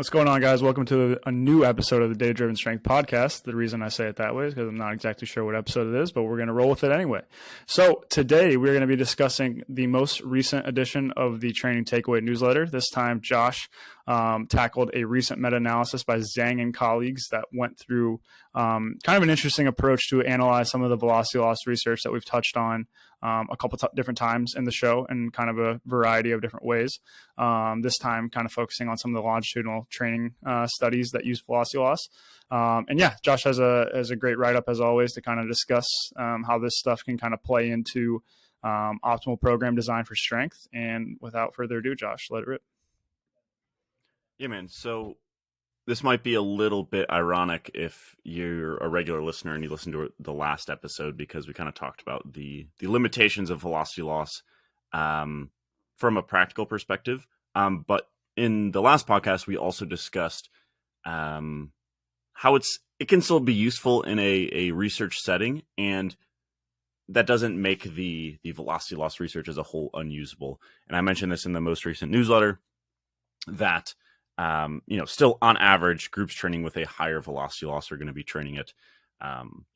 What's going on, guys? Welcome to a new episode of the Data Driven Strength Podcast. The reason I say it that way is because I'm not exactly sure what episode it is, but we're going to roll with it anyway. So today we're going to be discussing the most recent edition of the Training Takeaway newsletter. This time, Josh tackled a recent meta-analysis by Zhang and colleagues that went through kind of an interesting approach to analyze some of the velocity loss research that we've touched on a couple different times in the show in kind of a variety of different ways. This time kind of focusing on some of the longitudinal training studies that use velocity loss. And yeah, Josh has a great write-up as always to kind of discuss how this stuff can kind of play into optimal program design for strength. And without further ado, Josh, let it rip. Yeah, man. So this might be a little bit ironic if you're a regular listener and you listened to the last episode, because we kind of talked about the limitations of velocity loss from a practical perspective. But in the last podcast, we also discussed how it can still be useful in a research setting, and that doesn't make the velocity loss research as a whole unusable. And I mentioned this in the most recent newsletter that still on average, groups training with a higher velocity loss are going to be training at,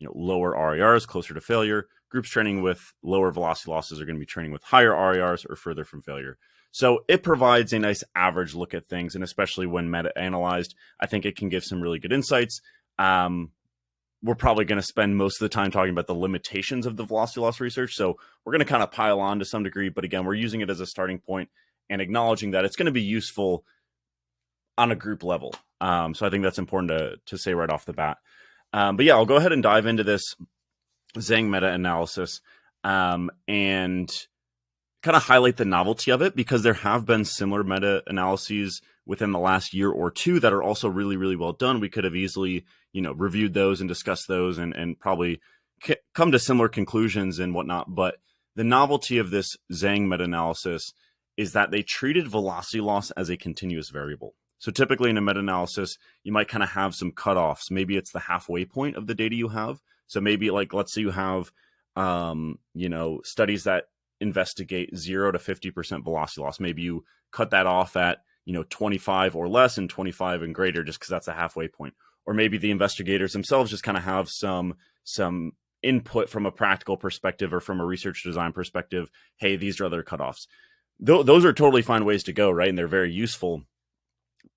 lower RERs, closer to failure. Groups training with lower velocity losses are going to be training with higher RERs or further from failure. So it provides a nice average look at things, and especially when meta-analyzed, I think it can give some really good insights. We're probably going to spend most of the time talking about the limitations of the velocity loss research, so we're going to kind of pile on to some degree, but again, we're using it as a starting point and acknowledging that it's going to be useful on a group level. So I think that's important to say right off the bat. But yeah, I'll go ahead and dive into this Zhang meta-analysis and kind of highlight the novelty of it, because there have been similar meta-analyses within the last year or two that are also really, really well done. We could have easily, reviewed those and discussed those and probably come to similar conclusions and whatnot. But the novelty of this Zhang meta-analysis is that they treated velocity loss as a continuous variable. So typically in a meta-analysis, you might kind of have some cutoffs. Maybe it's the halfway point of the data you have. So maybe let's say you have, studies that investigate 0 to 50% velocity loss. Maybe you cut that off at, 25 or less and 25 and greater, just because that's a halfway point. Or maybe the investigators themselves just kind of have some input from a practical perspective or from a research design perspective. Hey, these are other cutoffs. Those are totally fine ways to go, right? And they're very useful.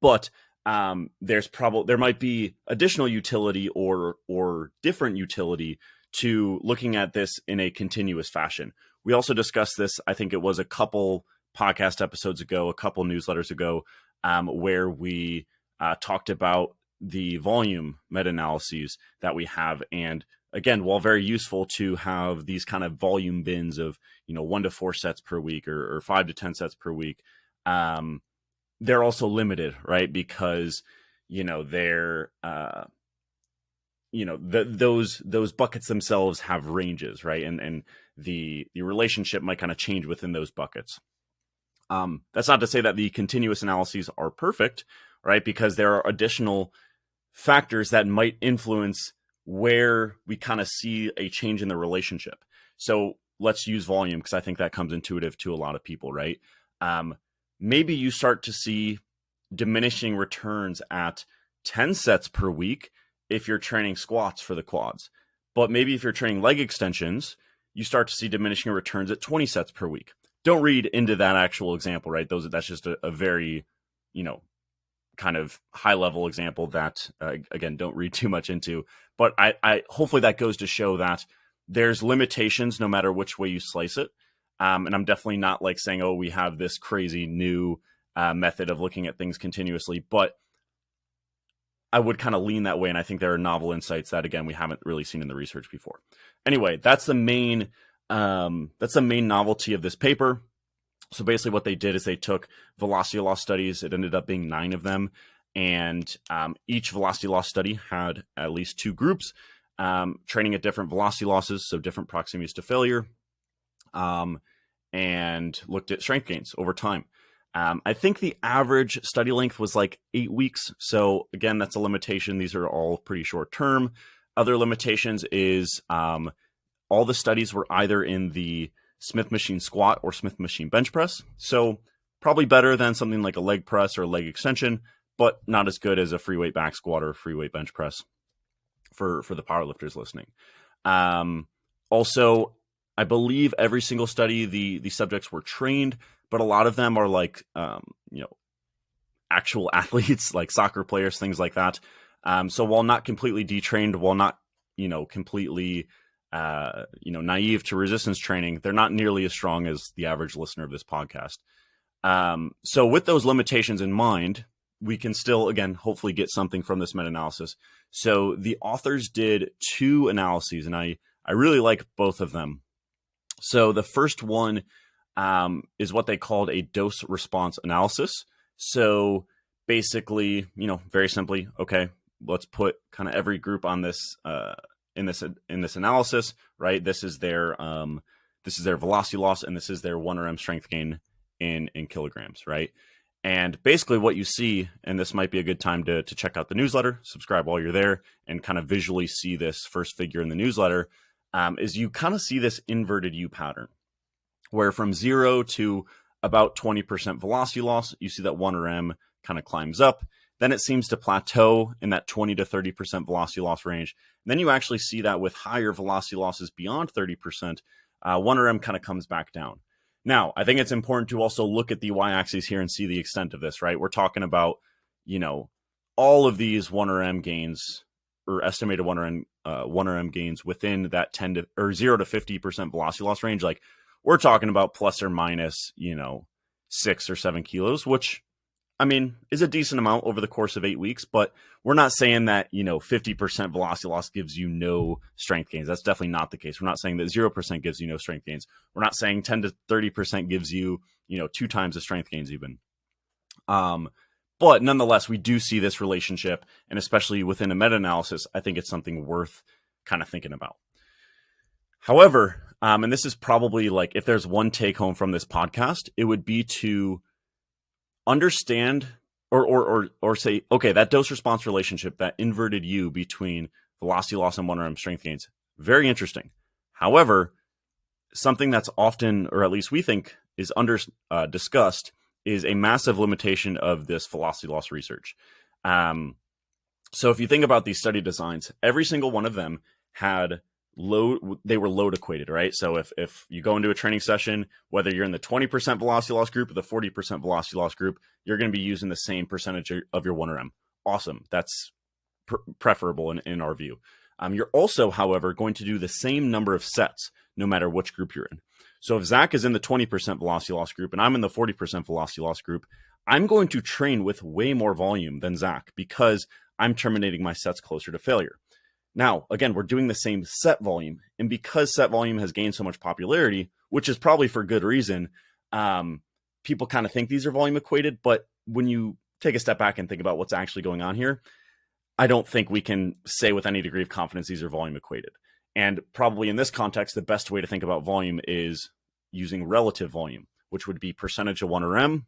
But there might be additional utility or different utility to looking at this in a continuous fashion. We also discussed this, I think it was a couple podcast episodes ago, a couple newsletters ago, where we talked about the volume meta-analyses that we have. And again, while very useful to have these kind of volume bins of 1 to 4 sets per week or 5 to 10 sets per week, they're also limited, right? Because, they're, those buckets themselves have ranges, right? And the relationship might kind of change within those buckets. That's not to say that the continuous analyses are perfect, right? Because there are additional factors that might influence where we kind of see a change in the relationship. So let's use volume, because I think that comes intuitive to a lot of people, right? Maybe you start to see diminishing returns at 10 sets per week if you're training squats for the quads. But maybe if you're training leg extensions, you start to see diminishing returns at 20 sets per week. Don't read into that actual example, right? That's just a very, kind of high level example that, again, don't read too much into. But I hopefully that goes to show that there's limitations no matter which way you slice it. And I'm definitely not saying, oh, we have this crazy new method of looking at things continuously, but I would kind of lean that way. And I think there are novel insights that, again, we haven't really seen in the research before. Anyway, that's the main novelty of this paper. So basically what they did is they took velocity loss studies. It ended up being 9 of them. And each velocity loss study had at least 2 groups training at different velocity losses, so different proximities to failure, and looked at strength gains over time. I think the average study length was 8 weeks. So again, that's a limitation. These are all pretty short term. Other limitations is all the studies were either in the Smith machine squat or Smith machine bench press. So probably better than something like a leg press or a leg extension, but not as good as a free weight back squat or a free weight bench press for the powerlifters listening. Also, I believe every single study, the subjects were trained, but a lot of them are like, actual athletes, like soccer players, things like that. So while not completely detrained, while not, completely, naive to resistance training, they're not nearly as strong as the average listener of this podcast. So with those limitations in mind, we can still, again, hopefully get something from this meta-analysis. So the authors did 2 analyses, and I really like both of them. So the first one is what they called a dose response analysis. So basically, very simply, okay, let's put kind of every group on this in this analysis, right? This is their velocity loss, and this is their 1RM strength gain in kilograms, right? And basically what you see, and this might be a good time to check out the newsletter, subscribe while you're there, and kind of visually see this first figure in the newsletter, is you kind of see this inverted U pattern, where from 0 to about 20% velocity loss, you see that 1RM kind of climbs up. Then it seems to plateau in that 20 to 30% velocity loss range. And then you actually see that with higher velocity losses beyond 30%, 1RM kind of comes back down. Now, I think it's important to also look at the y-axis here and see the extent of this, right? We're talking about, all of these 1RM gains, or estimated 1RM gains within that 0 to 50% velocity loss range. Like, we're talking about plus or minus, 6 or 7 kilos, which, is a decent amount over the course of 8 weeks, but we're not saying that, 50% velocity loss gives you no strength gains. That's definitely not the case. We're not saying that 0% gives you no strength gains. We're not saying 10 to 30% gives you, 2 times the strength gains even. But nonetheless, we do see this relationship, and especially within a meta-analysis, I think it's something worth kind of thinking about. However, and this is probably like, if there's one take home from this podcast, it would be to understand or say, okay, that dose response relationship, that inverted U between velocity loss and 1RM strength gains, very interesting. However, something that's often, or at least we think is discussed, is a massive limitation of this velocity loss research. So if you think about these study designs, every single one of them had they were load equated, right? So if you go into a training session, whether you're in the 20% velocity loss group or the 40% velocity loss group, you're going to be using the same percentage of your 1RM. Awesome. That's preferable in our view. You're also, however, going to do the same number of sets no matter which group you're in. So if Zach is in the 20% velocity loss group and I'm in the 40% velocity loss group, I'm going to train with way more volume than Zach because I'm terminating my sets closer to failure. Now, again, we're doing the same set volume. And because set volume has gained so much popularity, which is probably for good reason, people kind of think these are volume equated. But when you take a step back and think about what's actually going on here, I don't think we can say with any degree of confidence these are volume equated. And probably in this context, the best way to think about volume is using relative volume, which would be percentage of 1RM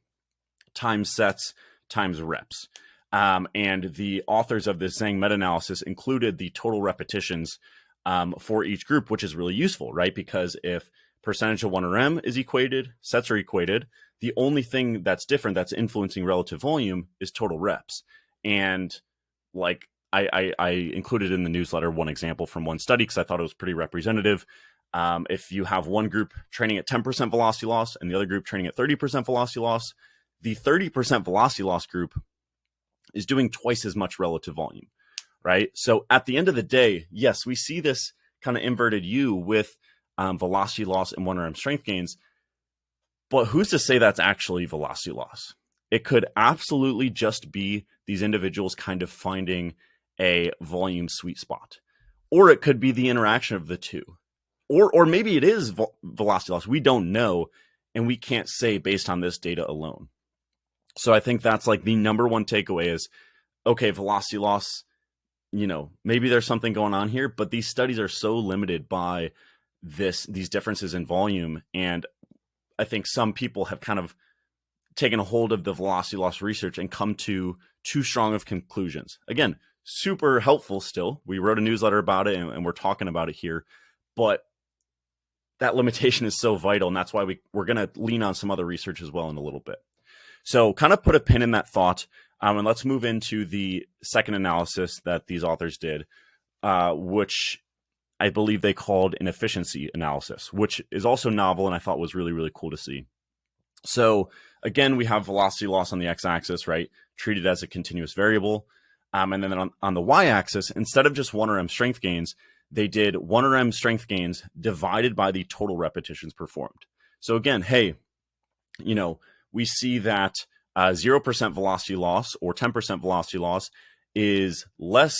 times sets times reps. And the authors of this Zhang meta-analysis included the total repetitions for each group, which is really useful, right? Because if percentage of 1RM is equated, sets are equated, the only thing that's different that's influencing relative volume is total reps. And like I included in the newsletter one example from one study because I thought it was pretty representative. If you have one group training at 10% velocity loss and the other group training at 30% velocity loss, the 30% velocity loss group is doing twice as much relative volume, right? So at the end of the day, yes, we see this kind of inverted U with velocity loss and 1RM strength gains, but who's to say that's actually velocity loss? It could absolutely just be these individuals kind of finding a volume sweet spot, or it could be the interaction of the two, or maybe it is velocity loss. We don't know, and we can't say based on this data alone. So I think that's like the number one takeaway is, okay, velocity loss, maybe there's something going on here, but these studies are so limited by these differences in volume. And I think some people have kind of taken a hold of the velocity loss research and come to too strong of conclusions. Again, super helpful still. We wrote a newsletter about it and we're talking about it here, but that limitation is so vital. And that's why we're going to lean on some other research as well in a little bit. So kind of put a pin in that thought. And let's move into the second analysis that these authors did, which I believe they called an efficiency analysis, which is also novel and I thought was really, really cool to see. So again, we have velocity loss on the x-axis, right? Treated as a continuous variable. And then on the y-axis, instead of just 1RM strength gains, they did 1RM strength gains divided by the total repetitions performed. So again, hey, we see that 0% velocity loss or 10% velocity loss is less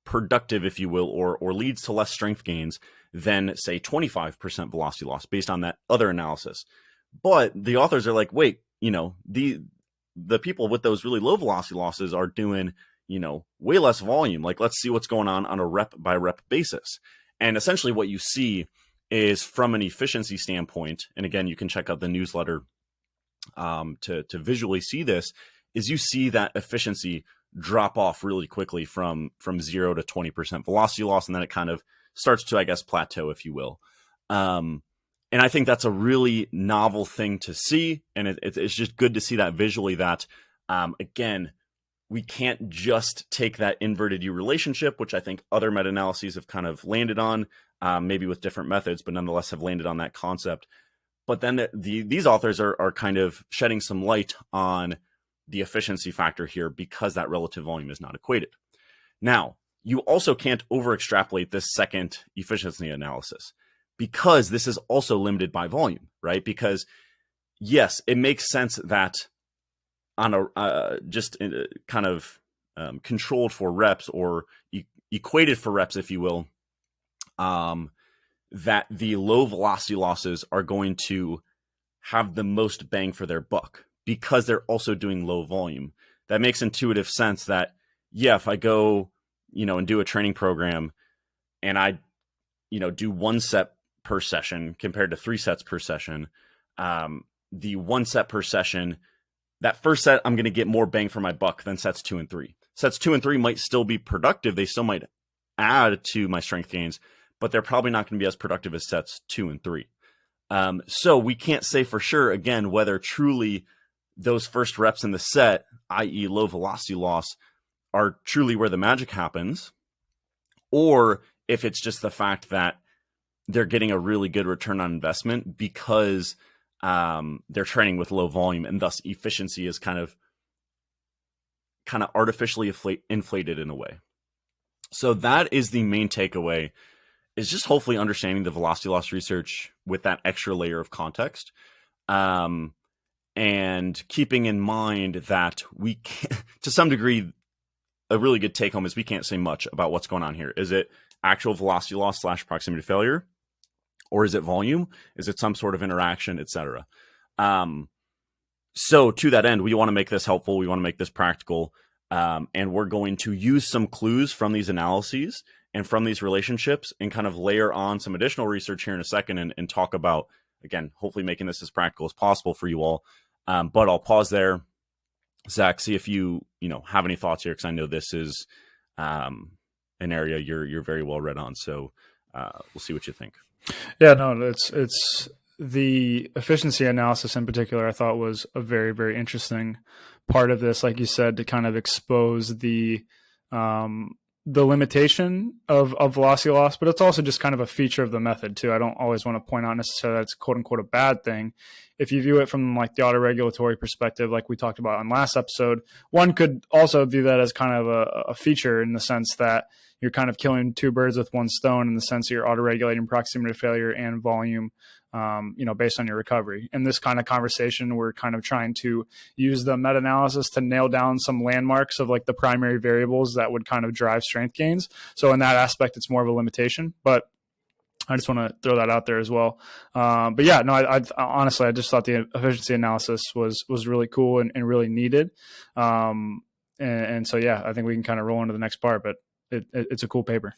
productive, if you will, or leads to less strength gains than, say, 25% velocity loss based on that other analysis. But the authors are like, wait, the people with those really low velocity losses are doing, way less volume. Like, let's see what's going on a rep by rep basis. And essentially what you see is, from an efficiency standpoint, and again, you can check out the newsletter to visually see this, is you see that efficiency drop off really quickly from 0 to 20% velocity loss. And then it kind of starts to, I guess, plateau, if you will. And I think that's a really novel thing to see. And it's just good to see that visually, that, again, we can't just take that inverted U relationship, which I think other meta-analyses have kind of landed on, maybe with different methods, but nonetheless have landed on that concept. But then these authors are kind of shedding some light on the efficiency factor here, because that relative volume is not equated. Now, you also can't over extrapolate this second efficiency analysis, because this is also limited by volume, right? Because yes, it makes sense that on a kind of controlled for reps, or equated for reps, if you will, that the low velocity losses are going to have the most bang for their buck, because they're also doing low volume. That makes intuitive sense that, yeah, if I go, and do a training program and I, do 1 set per session compared to 3 sets per session, the 1 set per session, that first set, I'm going to get more bang for my buck than sets 2 and 3. Sets 2 and 3 might still be productive. They still might add to my strength gains, but they're probably not going to be as productive as sets 2 and 3. So we can't say for sure, again, whether truly those first reps in the set, i.e. low velocity loss, are truly where the magic happens, or if it's just the fact that they're getting a really good return on investment because they're training with low volume, and thus efficiency is kind of artificially inflated in a way. So that is the main takeaway, is just hopefully understanding the velocity loss research with that extra layer of context. And keeping in mind that we can, to some degree, a really good take home is we can't say much about what's going on here. Is it actual velocity loss / proximity to failure? Or is it volume? Is it some sort of interaction, etc.? So to that end, we want to make this helpful. We want to make this practical. And we're going to use some clues from these analyses and from these relationships, and kind of layer on some additional research here in a second, and talk about, again, hopefully making this as practical as possible for you all. But I'll pause there. Zach, see if you have any thoughts here, because I know this is an area you're very well read on. So we'll see what you think. Yeah, no, it's the efficiency analysis in particular, I thought was a very, very interesting part of this, like you said, to kind of expose the limitation of velocity loss, but it's also just kind of a feature of the method too. I don't always want to point out necessarily that's quote unquote a bad thing. If you view it from like the autoregulatory perspective, like we talked about on last episode, one could also view that as kind of a feature, in the sense that you're kind of killing 2 birds with 1 stone, in the sense that you're autoregulating proximity to failure and volume, based on your recovery. In this kind of conversation, we're kind of trying to use the meta-analysis to nail down some landmarks of like the primary variables that would kind of drive strength gains. So in that aspect, it's more of a limitation, but I just want to throw that out there as well. But yeah, no, I honestly, I just thought the efficiency analysis was really cool and really needed. And so, yeah, I think we can kind of roll into the next part, but it's a cool paper.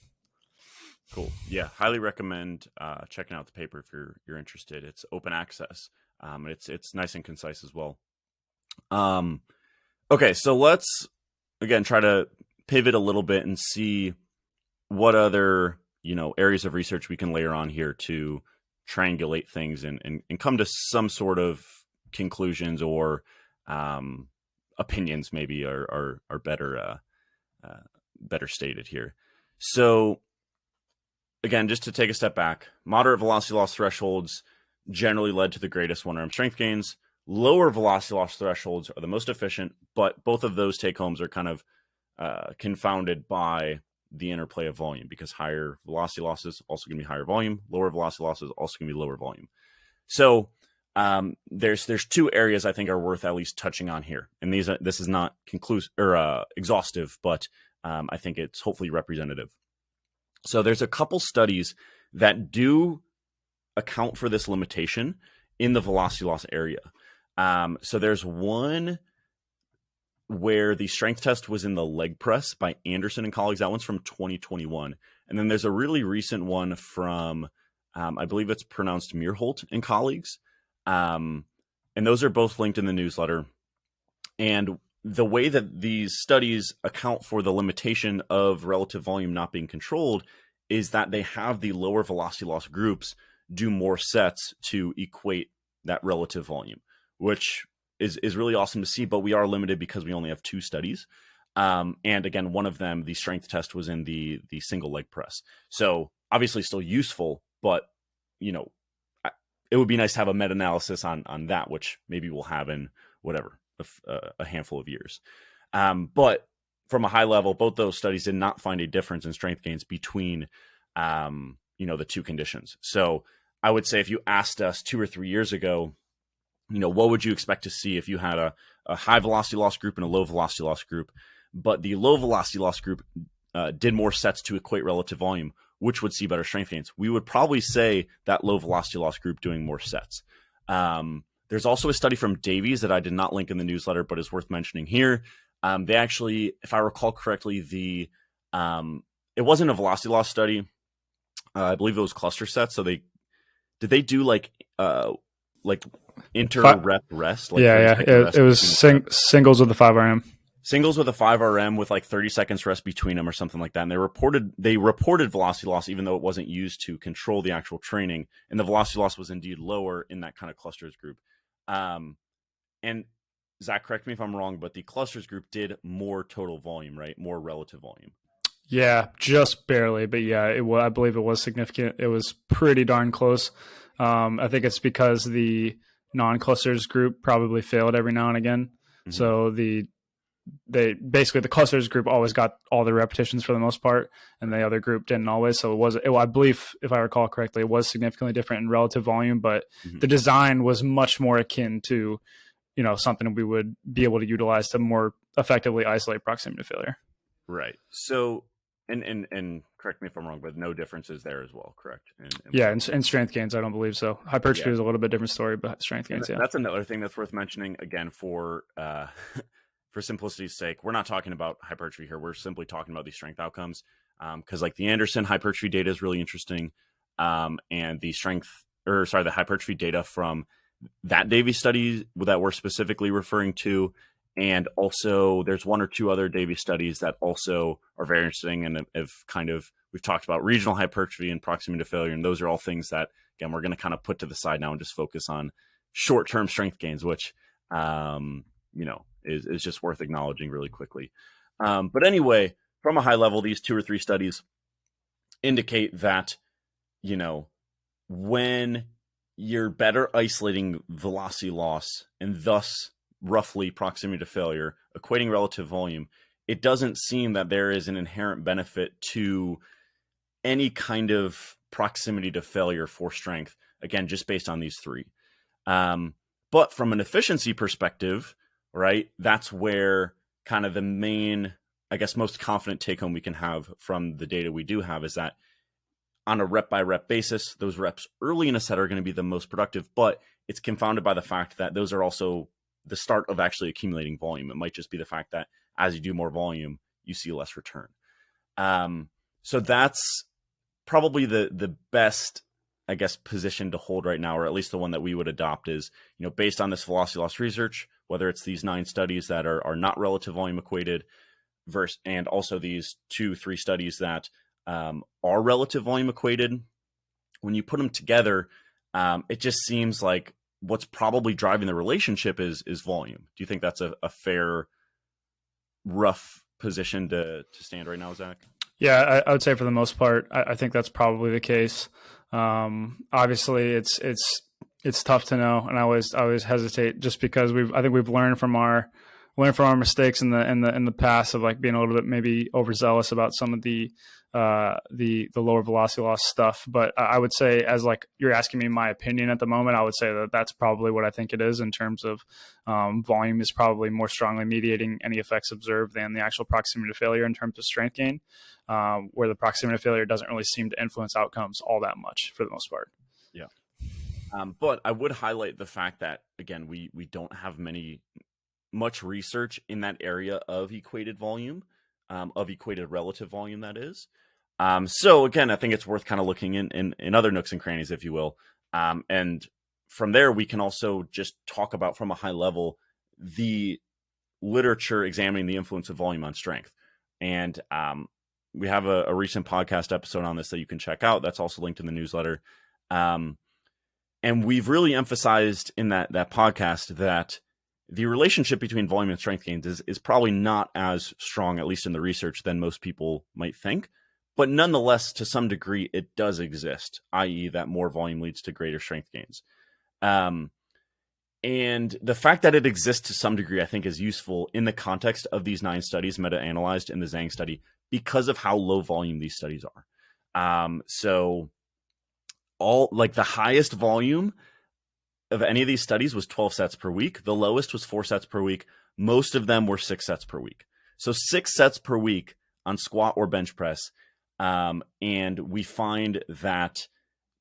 Cool. Yeah, highly recommend checking out the paper if you're interested. It's open access. It's nice and concise as well. Okay, so let's again try to pivot a little bit and see what other areas of research we can layer on here to triangulate things and come to some sort of conclusions, or opinions maybe are better stated here. So again, just to take a step back, moderate velocity loss thresholds generally led to the greatest 1RM strength gains. Lower velocity loss thresholds are the most efficient, but both of those take homes are kind of confounded by the interplay of volume, because higher velocity losses also going to be higher volume, lower velocity losses also going to be lower volume. So there's two areas I think are worth at least touching on here, and this is not conclusive or exhaustive, but I think it's hopefully representative. So there's a couple studies that do account for this limitation in the velocity loss area. So there's one where the strength test was in the leg press by Anderson and colleagues. That one's from 2021. And then there's a really recent one from, I believe it's pronounced Meerholt and colleagues. And those are both linked in the newsletter. And the way that these studies account for the limitation of relative volume not being controlled is that they have the lower velocity loss groups do more sets to equate that relative volume, which is really awesome to see, but we are limited because we only have 2 studies. And again, one of them, the strength test, was in the single leg press. So obviously still useful, but it would be nice to have a meta-analysis on that, which maybe we'll have in whatever, a handful of years. But from a high level, both those studies did not find a difference in strength gains between, the 2 conditions. So I would say if you asked us 2 or 3 years ago, what would you expect to see if you had a high velocity loss group and a low velocity loss group, but the low velocity loss group did more sets to equate relative volume, which would see better strength gains? We would probably say that low velocity loss group doing more sets. There's also a study from Davies that I did not link in the newsletter, but is worth mentioning here. They actually, if I recall correctly, it wasn't a velocity loss study. I believe it was cluster sets. So did they do like inter-rep rest? Like it was singles with the 5RM. Singles with a 5RM with like 30 seconds rest between them or something like that. And they reported velocity loss, even though it wasn't used to control the actual training. And the velocity loss was indeed lower in that kind of clusters group. And Zach, correct me if I'm wrong, but the clusters group did more total volume, right? More relative volume. Yeah, just barely. But yeah, I believe it was significant. It was pretty darn close. I think it's because the non-clusters group probably failed every now and again. Mm-hmm. So the clusters group always got all the repetitions for the most part, and the other group didn't always. So I believe, if I recall correctly, it was significantly different in relative volume, but the design was much more akin to, something we would be able to utilize to more effectively isolate proximity to failure. Right. So, and correct me if I'm wrong, but no differences there as well, correct? And strength gains, I don't believe so. Hypertrophy is a little bit different story, but strength gains, That's another thing that's worth mentioning, again, for simplicity's sake. We're not talking about hypertrophy here. We're simply talking about these strength outcomes, because like the Anderson hypertrophy data is really interesting, and the hypertrophy data from that Davies study that we're specifically referring to. And also there's 1 or 2 other Davies studies that also are very interesting, and we've talked about regional hypertrophy and proximity to failure. And those are all things that, again, we're going to kind of put to the side now and just focus on short-term strength gains, which, is just worth acknowledging really quickly. But anyway, from a high level, these 2 or 3 studies indicate that, when you're better isolating velocity loss and thus roughly proximity to failure, equating relative volume, it doesn't seem that there is an inherent benefit to any kind of proximity to failure for strength, again, just based on these 3. But from an efficiency perspective, right, that's where kind of the main, I guess, most confident take home we can have from the data we do have is that on a rep by rep basis, those reps early in a set are going to be the most productive, but it's confounded by the fact that those are also the start of actually accumulating volume. It might just be the fact that as you do more volume, you see less return. So that's probably the best, I guess, position to hold right now, or at least the one that we would adopt is, based on this velocity loss research, whether it's these 9 studies that are not relative volume equated and also these 2-3 studies that are relative volume equated. When you put them together, it just seems like what's probably driving the relationship is volume. Do you think that's a fair, rough position to stand right now, Zach? Yeah, I would say for the most part, I think that's probably the case. Obviously, it's tough to know, and I always hesitate just because I think we've learned from our mistakes in the past of like being a little bit maybe overzealous about some of the lower velocity loss stuff. But I would say, as like you're asking me my opinion at the moment, I would say that that's probably what I think it is in terms of volume is probably more strongly mediating any effects observed than the actual proximity to failure in terms of strength gain, where the proximity to failure doesn't really seem to influence outcomes all that much for the most part. Yeah. But I would highlight the fact that, again, we don't have much research in that area of equated volume, of equated relative volume, that is. So again, I think it's worth kind of looking in other nooks and crannies, if you will. And from there, we can also just talk about from a high level the literature examining the influence of volume on strength. And we have a recent podcast episode on this that you can check out. That's also linked in the newsletter. And we've really emphasized in that podcast that the relationship between volume and strength gains is probably not as strong, at least in the research, than most people might think. But nonetheless, to some degree, it does exist, i.e. that more volume leads to greater strength gains. And the fact that it exists to some degree, I think, is useful in the context of these 9 studies meta-analyzed in the Zhang study because of how low volume these studies are. So all like the highest volume of any of these studies was 12 sets per week. The lowest was 4 sets per week. Most of them were 6 sets per week. So 6 sets per week on squat or bench press. And we find that,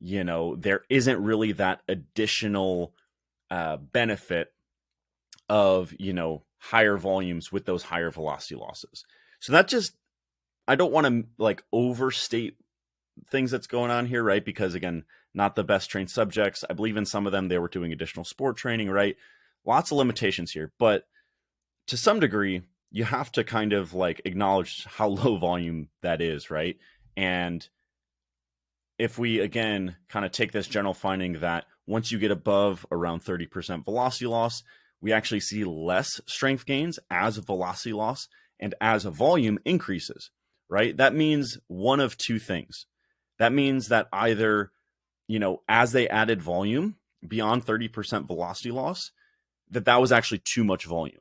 there isn't really that additional benefit of, higher volumes with those higher velocity losses. So that just, I don't want to like overstate things that's going on here, right? Because again, not the best trained subjects. I believe in some of them, they were doing additional sport training, right? Lots of limitations here, but to some degree, you have to kind of like acknowledge how low volume that is, right? And if we, again, kind of take this general finding that once you get above around 30% velocity loss, we actually see less strength gains as velocity loss and as volume increases, right? That means one of two things. That means that either, as they added volume beyond 30% velocity loss, that was actually too much volume.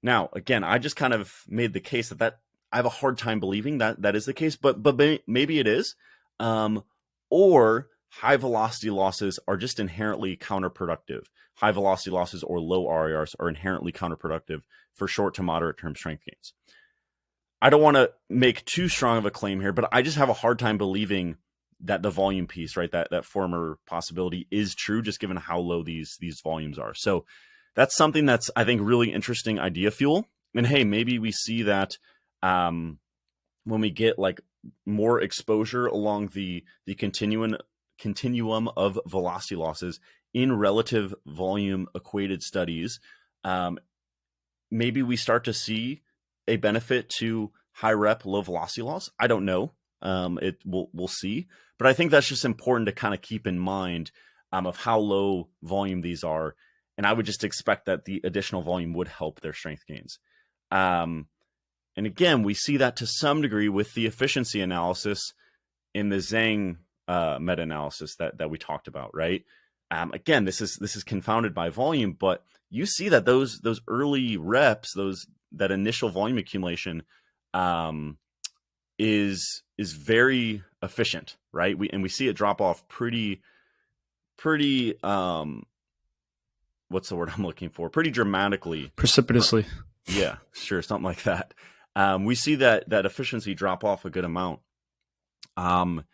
Now, again, I just kind of made the case that I have a hard time believing that is the case, but maybe it is. Or high velocity losses are just inherently counterproductive. High velocity losses or low RIRs are inherently counterproductive for short to moderate term strength gains. I don't want to make too strong of a claim here, but I just have a hard time believing that the volume piece, right, that former possibility is true, just given how low these volumes are. So that's something that's, I think, really interesting idea fuel. And hey, maybe we see that when we get like more exposure along the continuum of velocity losses in relative volume equated studies, maybe we start to see a benefit to high rep, low velocity loss. I don't know. We'll see. But I think that's just important to kind of keep in mind of how low volume these are. And I would just expect that the additional volume would help their strength gains. And again, we see that to some degree with the efficiency analysis in the Zhang meta-analysis that we talked about, right? Again, this is confounded by volume, but you see that those early reps, that initial volume accumulation is very efficient, right? We see it drop off pretty what's the word I'm looking for? Pretty dramatically. Precipitously. Yeah, sure, something like that. We see that efficiency drop off a good amount. And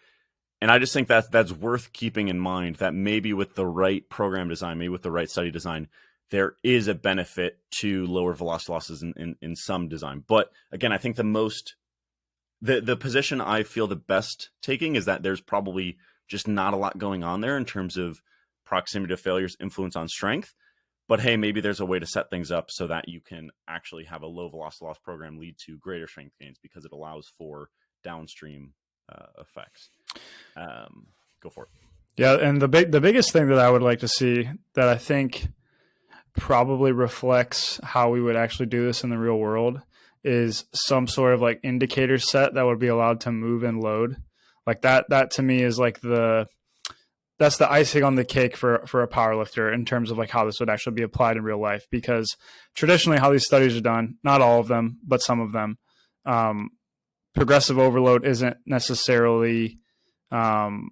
I just think that's worth keeping in mind, that maybe with the right program design, maybe with the right study design, there is a benefit to lower velocity losses in some design. But again, I think the position I feel the best taking is that there's probably just not a lot going on there in terms of proximity to failure's influence on strength. But hey, maybe there's a way to set things up so that you can actually have a low velocity loss program lead to greater strength gains because it allows for downstream effects. Go for it. Yeah, and the biggest thing that I would like to see that I think probably reflects how we would actually do this in the real world is some sort of like indicator set that would be allowed to move and load. Like that to me is like that's the icing on the cake for a power lifter in terms of like how this would actually be applied in real life. Because traditionally how these studies are done, not all of them, but some of them, um, progressive overload isn't necessarily um,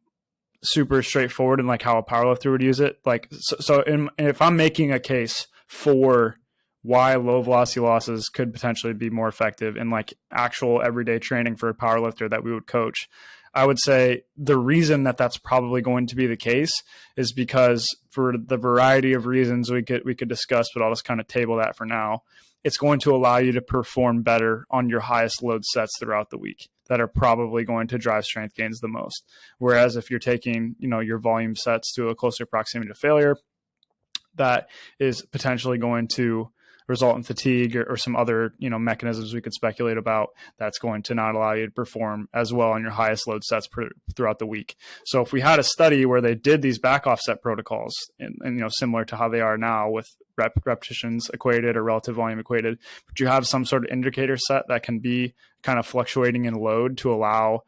super straightforward in like how a powerlifter would use it. Like if I'm making a case for why low velocity losses could potentially be more effective in like actual everyday training for a powerlifter that we would coach, I would say the reason that that's probably going to be the case is because for the variety of reasons we could discuss, but I'll just kind of table that for now. It's going to allow you to perform better on your highest load sets throughout the week that are probably going to drive strength gains the most. Whereas if you're taking, your volume sets to a closer proximity to failure, that is potentially going to result in fatigue or some other mechanisms we could speculate about that's going to not allow you to perform as well on your highest load sets throughout the week. So if we had a study where they did these back offset protocols and similar to how they are now with repetitions equated or relative volume equated, but you have some sort of indicator set that can be kind of fluctuating in load to allow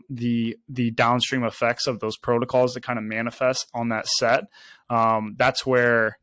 the downstream effects of those protocols to kind of manifest on that set. That's where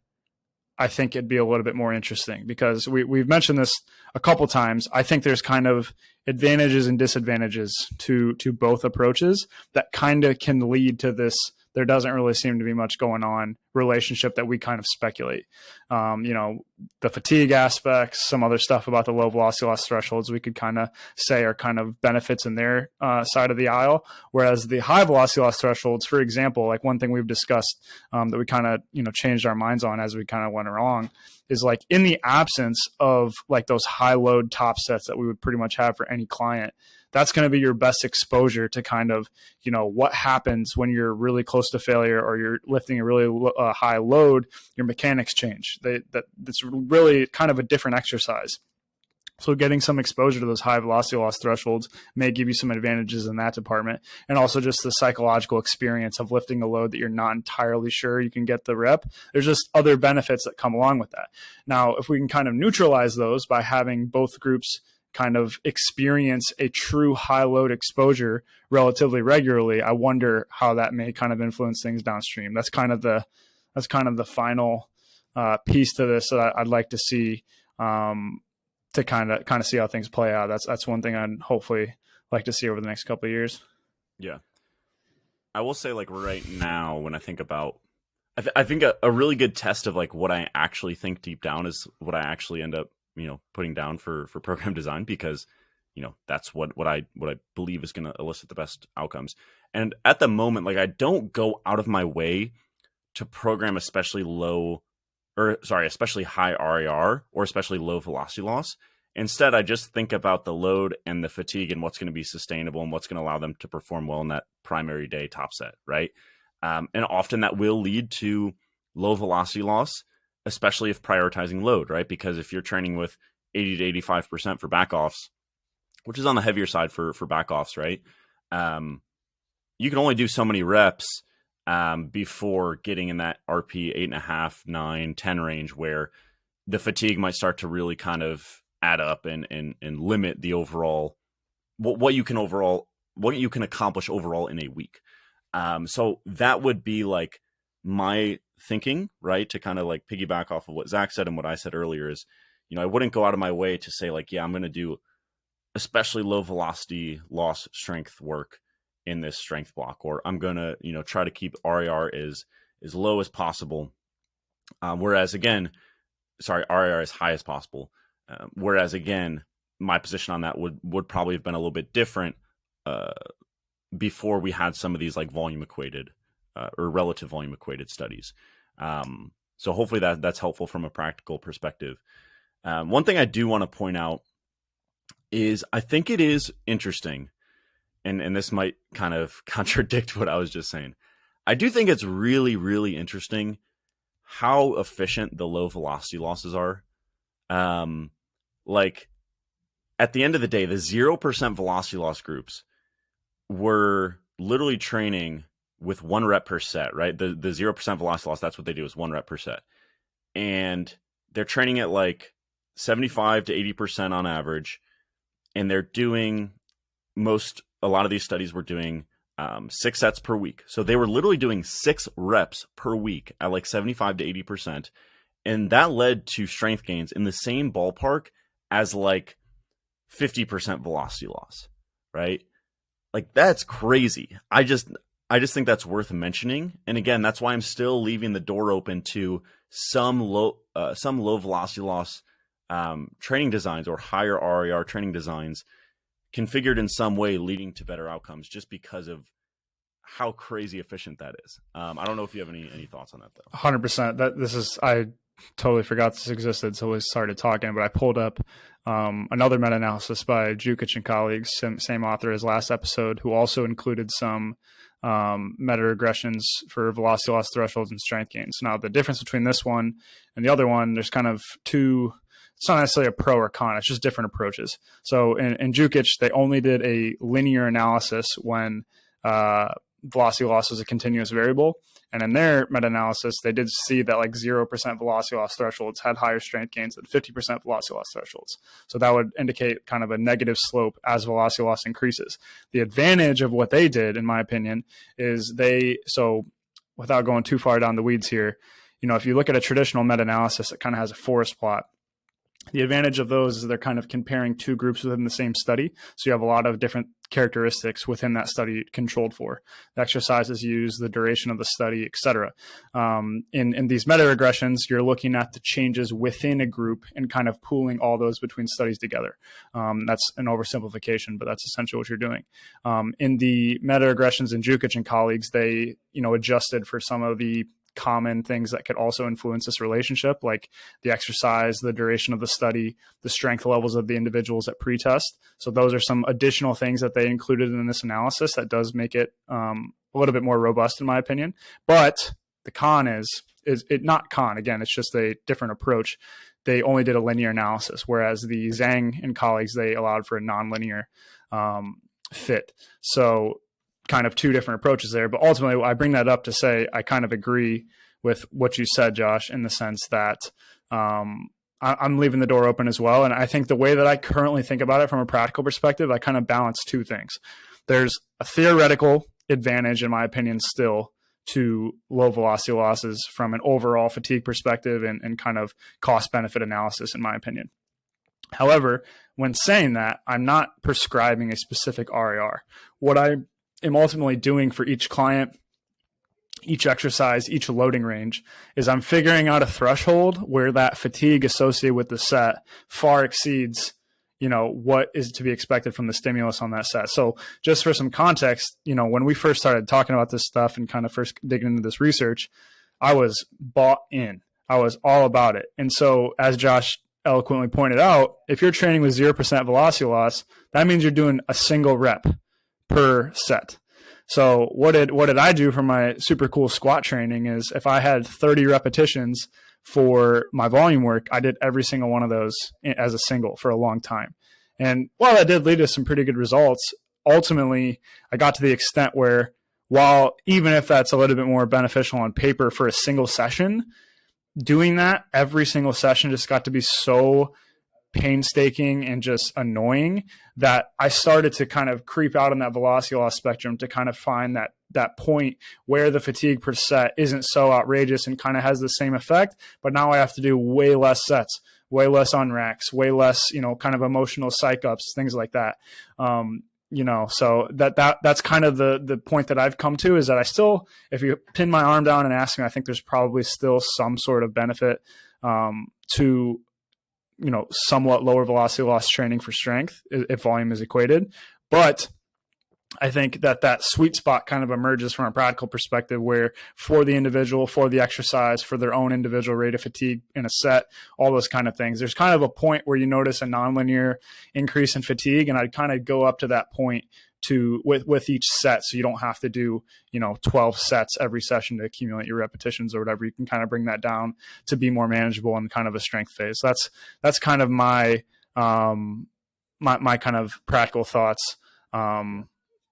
I think it'd be a little bit more interesting, because we've mentioned this a couple times. I think there's kind of advantages and disadvantages to both approaches that kind of can lead to this. There doesn't really seem to be much going on relationship that we kind of speculate. The fatigue aspects, some other stuff about the low velocity loss thresholds we could kind of say are kind of benefits in their side of the aisle. Whereas the high velocity loss thresholds, for example, like one thing we've discussed that we kind of, changed our minds on as we kind of went along is like in the absence of like those high load top sets that we would pretty much have for any client, that's going to be your best exposure to kind of, what happens when you're really close to failure or you're lifting a really high load, your mechanics change. That's really kind of a different exercise. So getting some exposure to those high velocity loss thresholds may give you some advantages in that department. And also just the psychological experience of lifting a load that you're not entirely sure you can get the rep. There's just other benefits that come along with that. Now, if we can kind of neutralize those by having both groups kind of experience a true high load exposure relatively regularly, I wonder how that may kind of influence things downstream. That's kind of the final piece to this that I'd like to see, to kind of see how things play out. That's one thing I'd hopefully like to see over the next couple of years. Yeah. I will say, like, right now, when I think about, I think a really good test of like what I actually think deep down is what I actually end up, putting down for program design, because, that's what I believe is going to elicit the best outcomes. And at the moment, like, I don't go out of my way to program especially high RAR or especially low velocity loss. Instead, I just think about the load and the fatigue and what's going to be sustainable and what's going to allow them to perform well in that primary day top set, right? And often that will lead to low velocity loss, especially if prioritizing load, right? Because if you're training with 80 to 85% for back offs, which is on the heavier side for back offs, right? You can only do so many reps before getting in that RP 8.5, 9, 10 range, where the fatigue might start to really kind of add up and limit the overall what you can accomplish overall in a week. So that would be like my thinking, right? To kind of like piggyback off of what Zach said and what I said earlier is, I wouldn't go out of my way to say like, yeah, I'm going to do especially low velocity loss strength work in this strength block, or I'm going to, try to keep RAR as low as possible. RAR as high as possible. Whereas again, my position on that would probably have been a little bit different before we had some of these like volume equated or relative volume equated studies. So hopefully that's helpful from a practical perspective. One thing I do want to point out is I think it is interesting, and this might kind of contradict what I was just saying. I do think it's really, really interesting how efficient the low velocity losses are. Like at the end of the day, the 0% velocity loss groups were literally training with 1 rep per set, right? The 0% velocity loss, that's what they do, is 1 rep per set. And they're training at like 75 to 80% on average. And they're doing a lot of these studies were doing 6 sets per week. So they were literally doing 6 reps per week at like 75 to 80%. And that led to strength gains in the same ballpark as like 50% velocity loss, right? Like, that's crazy. I just think that's worth mentioning. And again, that's why I'm still leaving the door open to some low velocity loss training designs or higher RAR training designs configured in some way leading to better outcomes, just because of how crazy efficient that is. I don't know if you have any thoughts on that though. 100%. I totally forgot this existed, so we started talking, but I pulled up another meta-analysis by Jukic and colleagues, same author as last episode, who also included some meta-regressions for velocity loss thresholds and strength gains. Now, the difference between this one and the other one, there's kind of two. It's not necessarily a pro or con, it's just different approaches. So in Jukic, they only did a linear analysis when velocity loss was a continuous variable. And in their meta-analysis, they did see that like 0% velocity loss thresholds had higher strength gains than 50% velocity loss thresholds. So that would indicate kind of a negative slope as velocity loss increases. The advantage of what they did, in my opinion, is so without going too far down the weeds here, if you look at a traditional meta-analysis, it kind of has a forest plot. The advantage of those is they're kind of comparing 2 groups within the same study. So you have a lot of different characteristics within that study controlled for. The exercises used, the duration of the study, et cetera. In these meta-regressions, you're looking at the changes within a group and kind of pooling all those between studies together. That's an oversimplification, but that's essentially what you're doing. In the meta-regressions in Jukic and colleagues, they adjusted for some of the common things that could also influence this relationship, like the exercise, the duration of the study, the strength levels of the individuals at pretest. So those are some additional things that they included in this analysis that does make it a little bit more robust, in my opinion. But the con is it not con, again, it's just a different approach. They only did a linear analysis, whereas the Zhang and colleagues, they allowed for a nonlinear fit. So kind of 2 different approaches there. But ultimately, I bring that up to say I kind of agree with what you said, Josh, in the sense that I'm leaving the door open as well. And I think the way that I currently think about it from a practical perspective, I kind of balance 2 things. There's a theoretical advantage, in my opinion, still to low velocity losses from an overall fatigue perspective and kind of cost benefit analysis, in my opinion. However, when saying that, I'm not prescribing a specific RAR. What I am ultimately doing for each client, each exercise, each loading range, is I'm figuring out a threshold where that fatigue associated with the set far exceeds, what is to be expected from the stimulus on that set. So just for some context, when we first started talking about this stuff and kind of first digging into this research, I was bought in. I was all about it. And so as Josh eloquently pointed out, if you're training with 0% velocity loss, that means you're doing a single rep per set. So what did I do for my super cool squat training is if I had 30 repetitions for my volume work, I did every single one of those as a single for a long time. And while that did lead to some pretty good results, ultimately I got to the extent where, while even if that's a little bit more beneficial on paper for a single session, doing that every single session just got to be so painstaking and just annoying that I started to kind of creep out on that velocity loss spectrum to kind of find that point where the fatigue per set isn't so outrageous and kind of has the same effect, but now I have to do way less sets, way less on racks, way less, kind of emotional psych ups, things like that. So that's kind of the point that I've come to, is that I still, if you pin my arm down and ask me, I think there's probably still some sort of benefit to somewhat lower velocity loss training for strength if volume is equated. But I think that sweet spot kind of emerges from a practical perspective where for the individual, for the exercise, for their own individual rate of fatigue in a set, all those kind of things, there's kind of a point where you notice a nonlinear increase in fatigue. And I'd kind of go up to that point with each set. So you don't have to do, 12 sets every session to accumulate your repetitions or whatever. You can kind of bring that down to be more manageable in kind of a strength phase. That's kind of my kind of practical thoughts, kind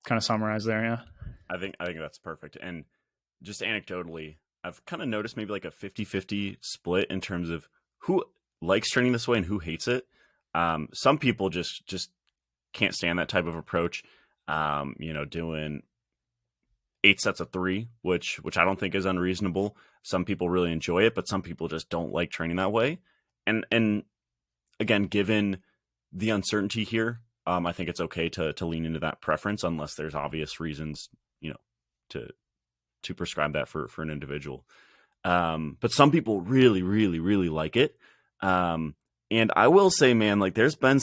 of summarized there. Yeah. I think that's perfect. And just anecdotally, I've kind of noticed maybe like a 50-50 split in terms of who likes training this way and who hates it. Some people just can't stand that type of approach. Doing 8 sets of 3, which I don't think is unreasonable. Some people really enjoy it, but some people just don't like training that way. And again, given the uncertainty here, I think it's okay to lean into that preference unless there's obvious reasons, to prescribe that for an individual. But some people really, really, really like it. And I will say, man, like there's been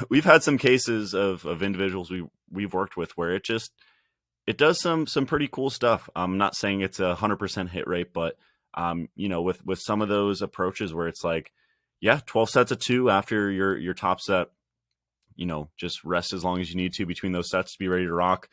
we've had some cases of individuals we've worked with where it does some pretty cool stuff. I'm not saying it's 100% hit rate, but with some of those approaches where it's like, yeah, 12 sets of 2 after your top set, just rest as long as you need to between those sets to be ready to rock.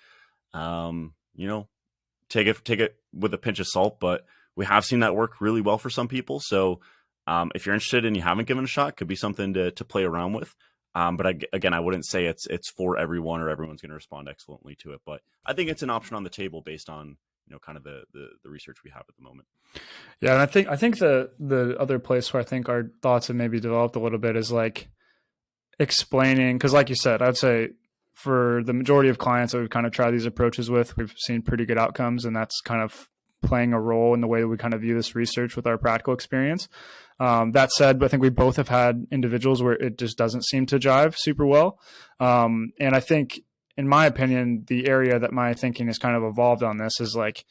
Take it with a pinch of salt, but we have seen that work really well for some people. So if you're interested and you haven't given it a shot, it could be something to play around with. But again, I wouldn't say it's for everyone or everyone's going to respond excellently to it. But I think it's an option on the table based on kind of the research we have at the moment. Yeah, and I think the other place where I think our thoughts have maybe developed a little bit is like explaining, because like you said, I'd say for the majority of clients that we've kind of tried these approaches with, we've seen pretty good outcomes, and that's kind of playing a role in the way that we kind of view this research with our practical experience. That said, I think we both have had individuals where it just doesn't seem to jive super well. And I think, in my opinion, the area that my thinking has kind of evolved on this is like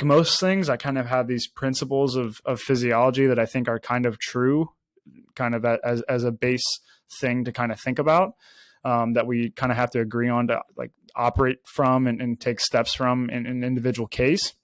most things, I kind of have these principles of physiology that I think are kind of true, kind of as a base thing to kind of think about, that we kind of have to agree on to like operate from and take steps from in an individual case.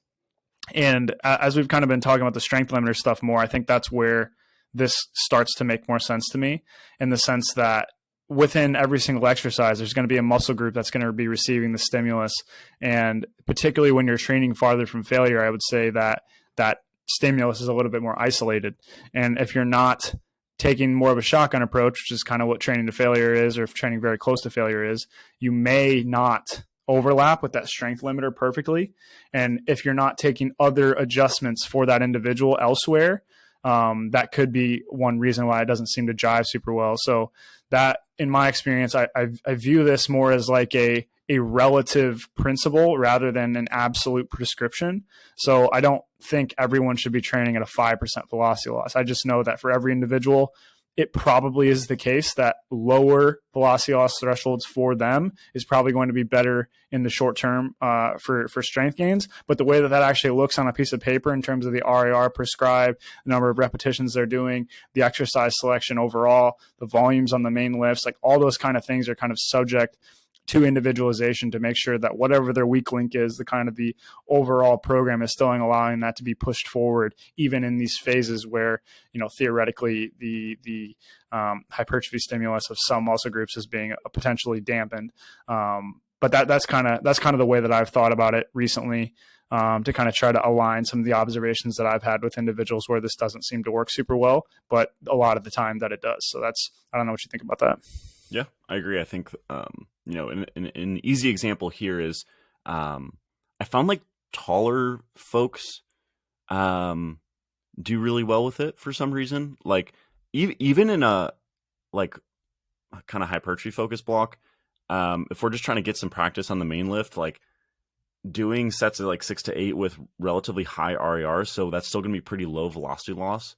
And as we've kind of been talking about the strength limiter stuff more, I think that's where this starts to make more sense to me, in the sense that within every single exercise, there's going to be a muscle group that's going to be receiving the stimulus. And particularly when you're training farther from failure, I would say that that stimulus is a little bit more isolated. And if you're not taking more of a shotgun approach, which is kind of what training to failure is, or if training very close to failure is, you may not overlap with that strength limiter perfectly. And if you're not taking other adjustments for that individual elsewhere, that could be one reason why it doesn't seem to jive super well. So that, in my experience, I view this more as like a relative principle rather than an absolute prescription. So I don't think everyone should be training at a 5% velocity loss. I just know that for every individual, it probably is the case that lower velocity loss thresholds for them is probably going to be better in the short term for strength gains. But the way that actually looks on a piece of paper in terms of the RAR prescribed, the number of repetitions they're doing, the exercise selection overall, the volumes on the main lifts, like all those kind of things are kind of subject to individualization to make sure that whatever their weak link is, the kind of the overall program is still allowing that to be pushed forward, even in these phases where, theoretically the hypertrophy stimulus of some muscle groups is being potentially dampened. But that's kind of the way that I've thought about it recently, to kind of try to align some of the observations that I've had with individuals where this doesn't seem to work super well, but a lot of the time that it does. So I don't know what you think about that. Yeah, I agree. I think, an easy example here is, I found like taller folks do really well with it for some reason. Like even in a like kind of hypertrophy focus block, if we're just trying to get some practice on the main lift, like doing sets of like 6 to 8 with relatively high RAR, so that's still going to be pretty low velocity loss.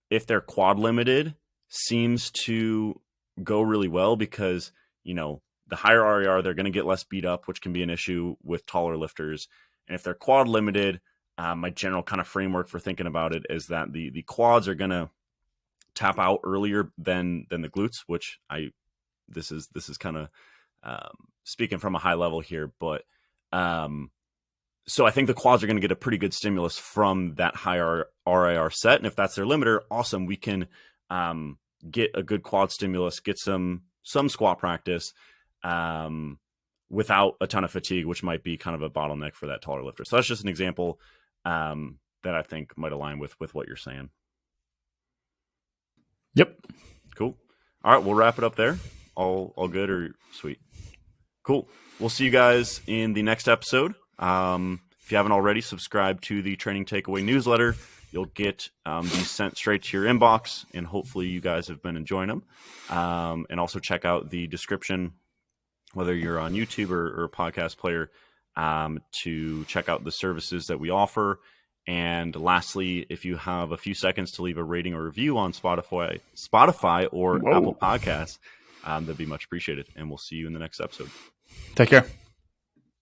If they're quad limited, seems to go really well because, the higher RER, they're going to get less beat up, which can be an issue with taller lifters. And if they're quad limited, my general kind of framework for thinking about it is that the quads are going to tap out earlier than the glutes, which this is kind of speaking from a high level here, but so I think the quads are going to get a pretty good stimulus from that higher RIR set. And if that's their limiter, awesome. We can get a good quad stimulus, get some squat practice without a ton of fatigue, which might be kind of a bottleneck for that taller lifter. So that's just an example that I think might align with what you're saying. Yep. Cool. All right, we'll wrap it up there. All good or sweet? Cool. We'll see you guys in the next episode. If you haven't already, subscribe to the Training Takeaway newsletter. You'll get these sent straight to your inbox, and hopefully you guys have been enjoying them. And also check out the description, whether you're on YouTube or a podcast player, to check out the services that we offer. And lastly, if you have a few seconds to leave a rating or review on Spotify or Apple Podcasts, that'd be much appreciated. And we'll see you in the next episode. Take care.